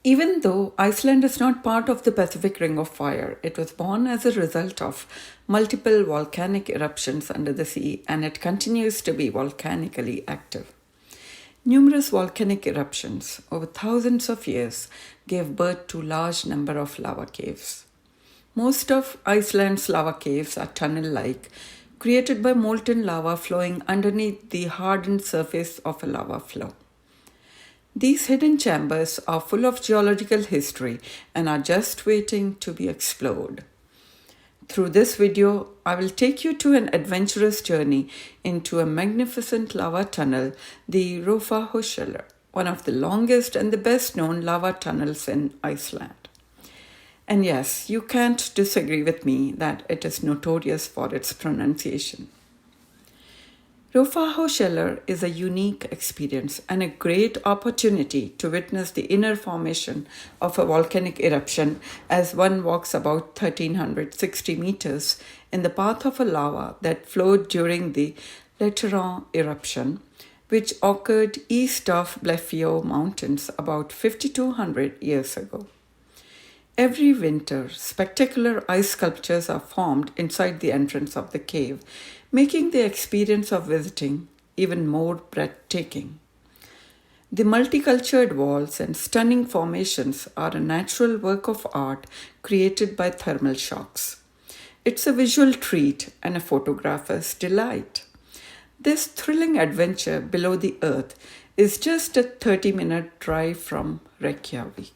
Even though Iceland is not part of the Pacific Ring of Fire, it was born as a result of multiple volcanic eruptions under the sea, and it continues to be volcanically active. Numerous volcanic eruptions over thousands of years gave birth to a large number of lava caves. Most of Iceland's lava caves are tunnel-like, created by molten lava flowing underneath the hardened surface of a lava flow. These hidden chambers are full of geological history and are just waiting to be explored. Through this video, I will take you to an adventurous journey into a magnificent lava tunnel, the Raufarholshellir, one of the longest and the best known lava tunnels in Iceland. And yes, you can't disagree with me that it is notorious for its pronunciation. Raufarholshellir is a unique experience and a great opportunity to witness the inner formation of a volcanic eruption as one walks about 1360 meters in the path of a lava that flowed during the Raufarholshellir eruption, which occurred east of Blefjö Mountains about 5200 years ago. Every winter, spectacular ice sculptures are formed inside the entrance of the cave, making the experience of visiting even more breathtaking. The multicultured walls and stunning formations are a natural work of art created by thermal shocks. It's a visual treat and a photographer's delight. This thrilling adventure below the earth is just a 30-minute drive from Reykjavik.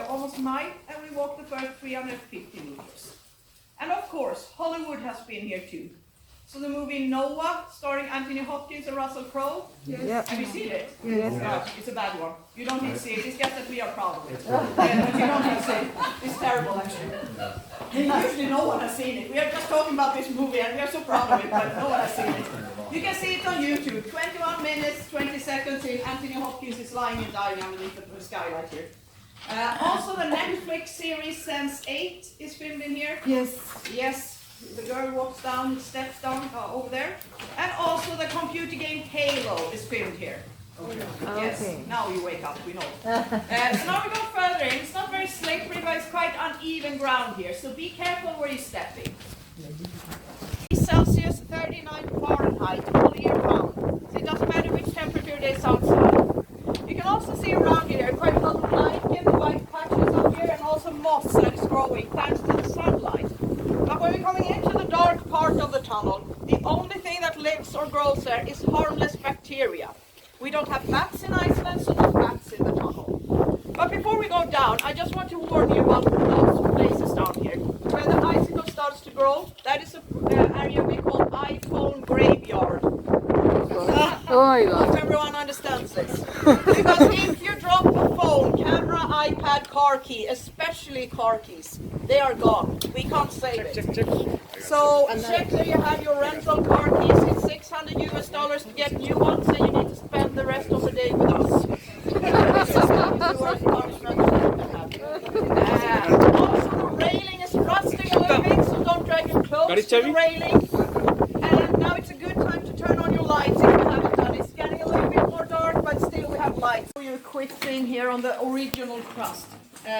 Almost a mile, and we walked the first 350 meters. And of course, Hollywood has been here too. So the movie Noah, starring Anthony Hopkins and Russell Crowe. Yes. Yep. Have you seen it? Yes. No, it's a bad one. You don't need to see it. It's just that we are proud of it. But you don't need to see it. It's terrible, actually. Usually no one has seen it. We are just talking about this movie, and we are so proud of it, but no one has seen it. You can see it on YouTube. 21 minutes, 20 seconds in. Anthony Hopkins is lying and dying underneath the skylight here. Also, the Netflix series Sense8 is filmed in here. Yes. Yes. The girl walks down, steps down over there. And also the computer game Halo is filmed here. Okay. Yes, now you wake up, we know. So now we go further in. It's not very slippery, but it's quite uneven ground here. So be careful where you're stepping. Celsius, 39 Fahrenheit, all year round. So it doesn't matter which temperature it is outside. You can also see around here quite a lot of lichen, white patches up here, and also moss that is growing thanks to the sunlight. But when we're coming into the dark part of the tunnel, the only thing that lives or grows there is harmless bacteria. We don't have bats in Iceland, so no bats in the tunnel. But before we go down, I just want to warn you about those places down here. Where the icicle starts to grow, that is an area we call iPhone graveyard. Oh my God. Hope everyone understands this. Because if you drop a phone, camera, iPad, car key, especially car keys, they are gone. We can't save it. So check that you have your rental car keys. It's $500 to get new ones, and you need to spend the rest of the day with us. Also, the railing is rusting a little bit, so don't drag it close to the railing. And now it's a good time to turn on your lights if you haven't done it. It's getting a little bit more dark, but still we have lights. I'll show you a quick thing here on the original crust.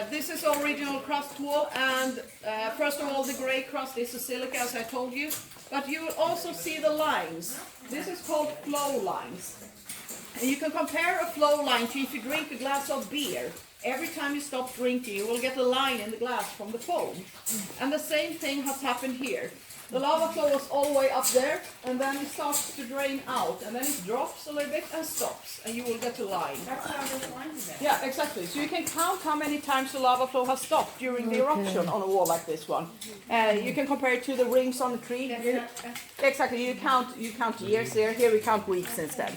This is the original crust wall, and first of all, the grey crust is a silica, as I told you. But you will also see the lines. This is called flow lines. And you can compare a flow line to if you drink a glass of beer. Every time you stop drinking, you will get a line in the glass from the foam. And the same thing has happened here. The lava flow was all the way up there, and then it starts to drain out, and then it drops a little bit and stops, and you will get a line. That's how this line is. Yeah, exactly. So you can count how many times the lava flow has stopped during the eruption on a wall like this one. You can compare it to the rings on the tree. Exactly. You count years there. Here we count weeks instead.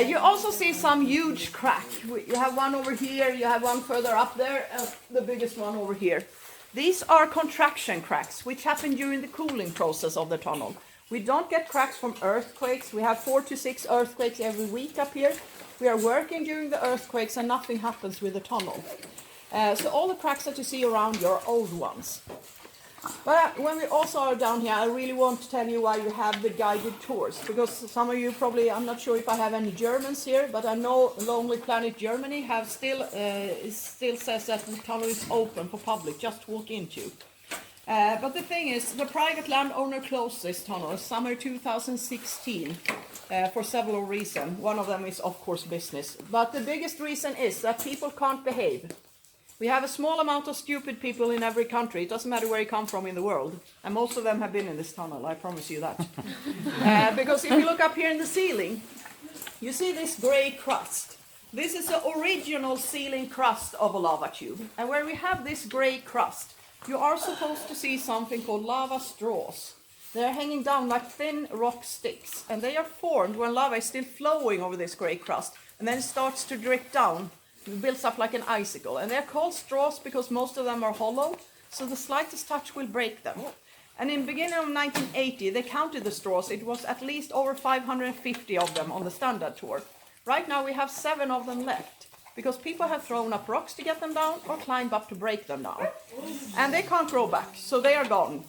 You also see some huge crack. You have one over here. You have one further up there, and the biggest one over here. These are contraction cracks, which happen during the cooling process of the tunnel. We don't get cracks from earthquakes. We have 4 to 6 earthquakes every week up here. We are working during the earthquakes and nothing happens with the tunnel. So all the cracks that you see around you are old ones. But when we also are down here, I really want to tell you why you have the guided tours. Because some of you probably, I'm not sure if I have any Germans here, but I know Lonely Planet Germany have still says that the tunnel is open for public, just walk into. But the thing is, the private landowner closed this tunnel summer 2016 for several reasons. One of them is, of course, business. But the biggest reason is that people can't behave. We have a small amount of stupid people in every country. It doesn't matter where you come from in the world. And most of them have been in this tunnel, I promise you that. Because if you look up here in the ceiling, you see this grey crust. This is the original ceiling crust of a lava tube. And where we have this grey crust, you are supposed to see something called lava straws. They're hanging down like thin rock sticks. And they are formed when lava is still flowing over this grey crust. And then it starts to drip down. It builds up like an icicle. And they're called straws because most of them are hollow. So the slightest touch will break them. And in the beginning of 1980, they counted the straws. It was at least over 550 of them on the standard tour. Right now we have 7 of them left. Because people have thrown up rocks to get them down or climbed up to break them down. And they can't grow back, so they are gone.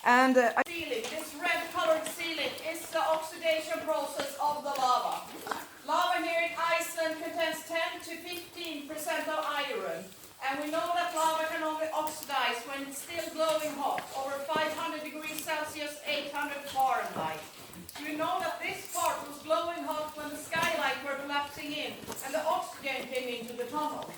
And this red colored ceiling is the oxidation process of the lava. Lava here in Iceland contains 10 to 15% of iron. And we know that lava can only oxidize when it's still glowing hot, over 500 degrees Celsius, 800 Fahrenheit. So you know that this part was glowing hot when the skylight were collapsing in and the oxygen came into the tunnel.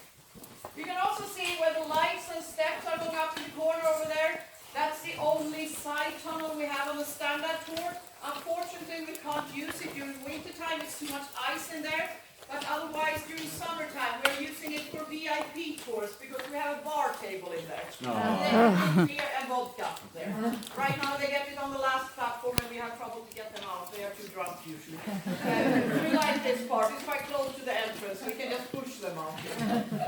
You can also see where the lights and steps are going up in the corner over there. That's the only side tunnel we have on the standard tour. Unfortunately, we can't use it during winter time. It's too much ice in there. But otherwise, during summertime, we're using it for VIP tours because we have a bar table in there. And they have beer and vodka there. Right now, they get it on the last platform, and we have trouble to get them out. They are too drunk usually. We like this part. It's quite close to the entrance. We can just push them out here.